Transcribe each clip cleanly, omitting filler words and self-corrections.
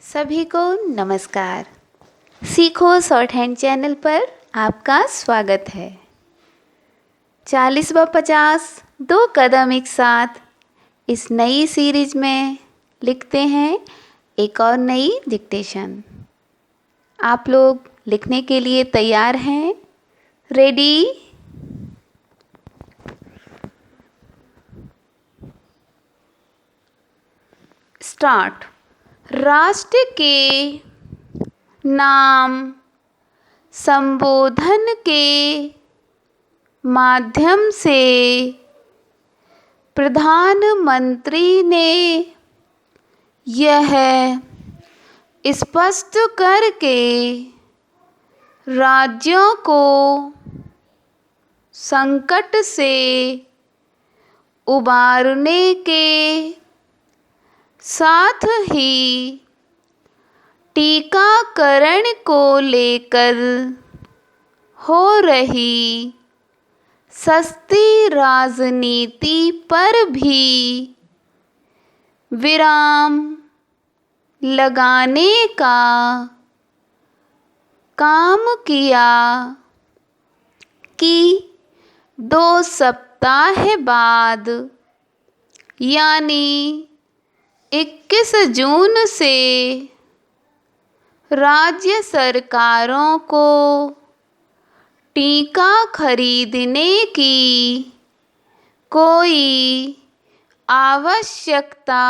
सभी को नमस्कार। सीखो शॉर्ट हैंड चैनल पर आपका स्वागत है। 40 व 50 दो कदम एक साथ इस नई सीरीज में लिखते हैं एक और नई डिक्टेशन। आप लोग लिखने के लिए तैयार हैं? रेडी? स्टार्ट। राष्ट्र के नाम संबोधन के माध्यम से प्रधानमंत्री ने यह स्पष्ट करके राज्यों को संकट से उबारने के साथ ही टीकाकरण को लेकर हो रही सस्ती राजनीति पर भी विराम लगाने का काम किया कि 2 सप्ताह बाद यानी 21 जून से राज्य सरकारों को टीका खरीदने की कोई आवश्यकता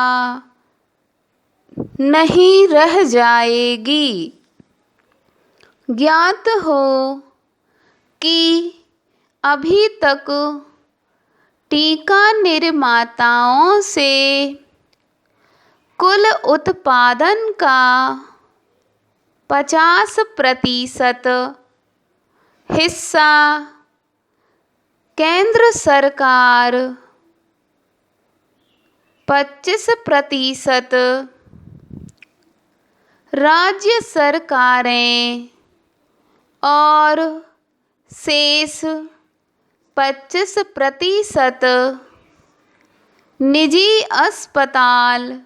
नहीं रह जाएगी। ज्ञात हो कि अभी तक टीका निर्माताओं से कुल उत्पादन का 50% हिस्सा केंद्र सरकार, 25% राज्य सरकारें और शेष 25% निजी अस्पताल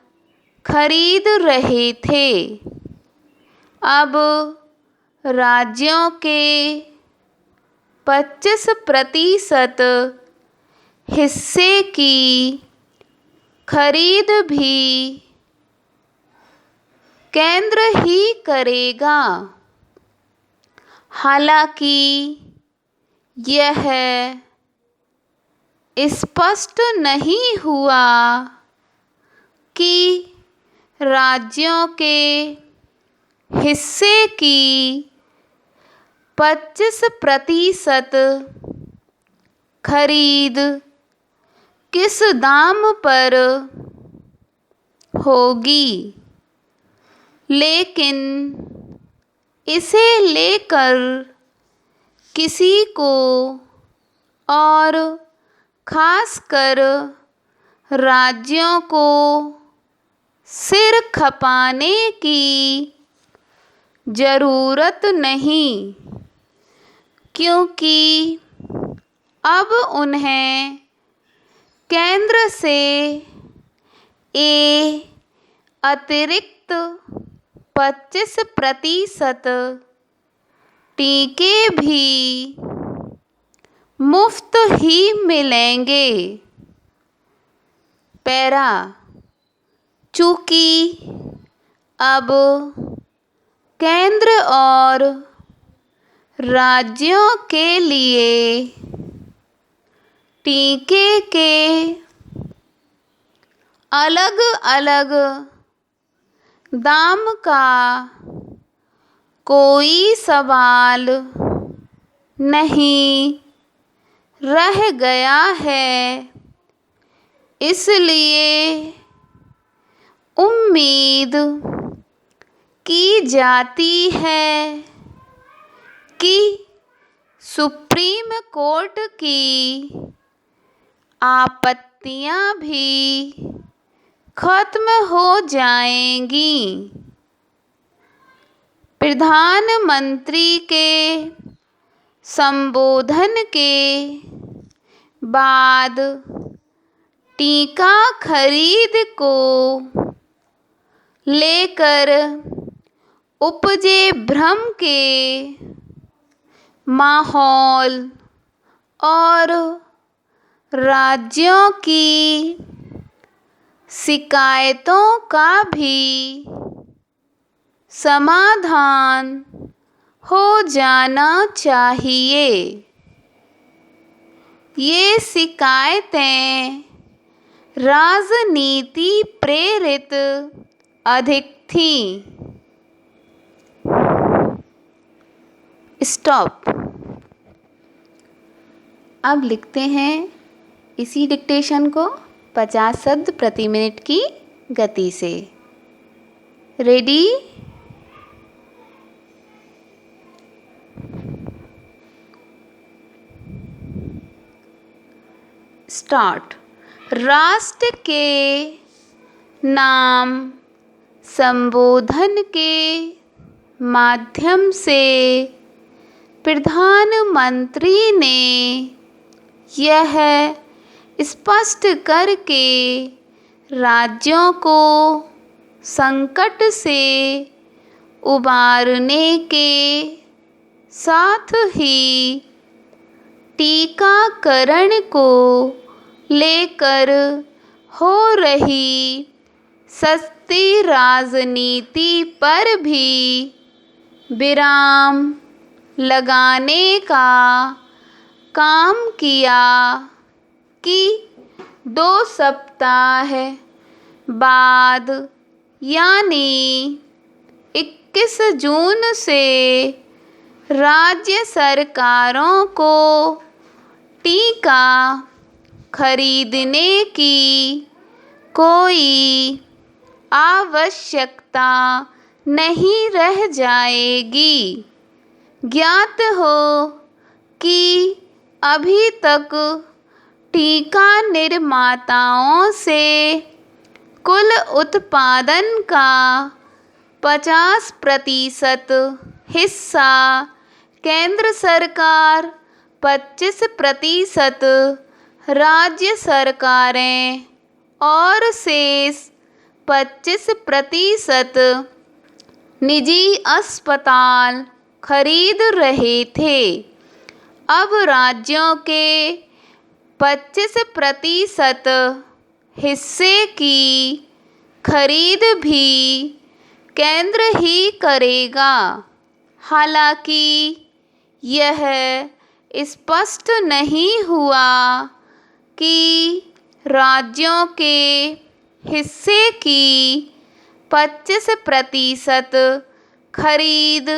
खरीद रहे थे। अब राज्यों के 25% हिस्से की खरीद भी केंद्र ही करेगा। हालांकि यह स्पष्ट नहीं हुआ कि राज्यों के हिस्से की 25% खरीद किस दाम पर होगी, लेकिन इसे लेकर किसी को और खासकर राज्यों को सिर खपाने की ज़रूरत नहीं, क्योंकि अब उन्हें केंद्र से अतिरिक्त 25% टीके भी मुफ्त ही मिलेंगे। पैरा। चूँकि अब केंद्र और राज्यों के लिए टीके के अलग अलग दाम का कोई सवाल नहीं रह गया है, इसलिए उम्मीद की जाती है कि सुप्रीम कोर्ट की आपत्तियां भी खत्म हो जाएंगी। प्रधानमंत्री के संबोधन के बाद टीका खरीद को लेकर उपजे भ्रम के माहौल और राज्यों की शिकायतों का भी समाधान हो जाना चाहिए। ये शिकायतें राजनीति प्रेरित अधिक थीं। स्टॉप। अब लिखते हैं इसी डिक्टेशन को 50 शब्द प्रति मिनट की गति से। रेडी? स्टार्ट। राष्ट्र के नाम संबोधन के माध्यम से प्रधानमंत्री ने यह स्पष्ट करके राज्यों को संकट से उबारने के साथ ही टीकाकरण को लेकर हो रही सस्ती राजनीति पर भी विराम लगाने का काम किया कि 2 सप्ताह बाद यानी 21 जून से राज्य सरकारों को टीका खरीदने की कोई आवश्यकता नहीं रह जाएगी। ज्ञात हो कि अभी तक टीका निर्माताओं से कुल उत्पादन का 50% हिस्सा केंद्र सरकार, 25% राज्य सरकारें और शेष 25% निजी अस्पताल खरीद रहे थे। अब राज्यों के 25% हिस्से की खरीद भी केंद्र ही करेगा। हालांकि यह स्पष्ट नहीं हुआ कि राज्यों के हिस्से की 25% खरीद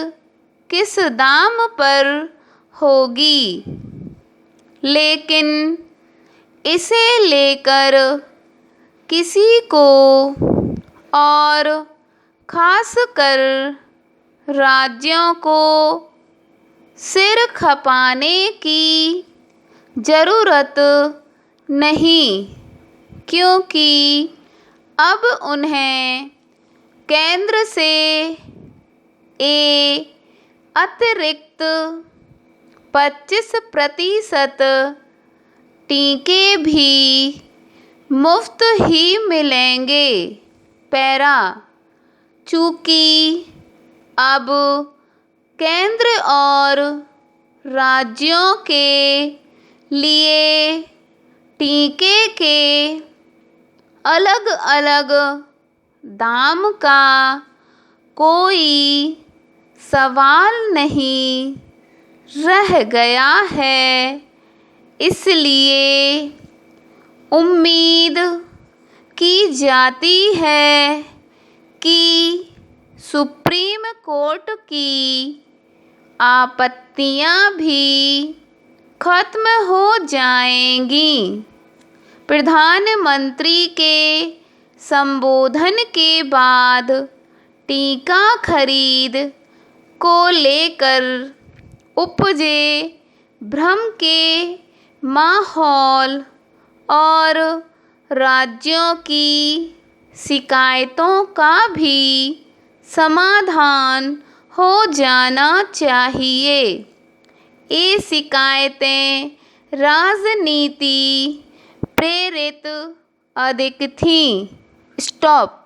किस दाम पर होगी, लेकिन इसे लेकर किसी को और खासकर राज्यों को सिर खपाने की ज़रूरत नहीं, क्योंकि अब उन्हें केंद्र से अतिरिक्त 25% टीके भी मुफ्त ही मिलेंगे। पैरा। चूँकि अब केंद्र और राज्यों के लिए टीके के अलग अलग दाम का कोई सवाल नहीं रह गया है, इसलिए उम्मीद की जाती है कि सुप्रीम कोर्ट की आपत्तियां भी खत्म हो जाएंगी। प्रधानमंत्री के संबोधन के बाद टीका खरीद को लेकर उपजे भ्रम के माहौल और राज्यों की शिकायतों का भी समाधान हो जाना चाहिए। ये शिकायतें राजनीति प्रेरित अधिक थीं। स्टॉप।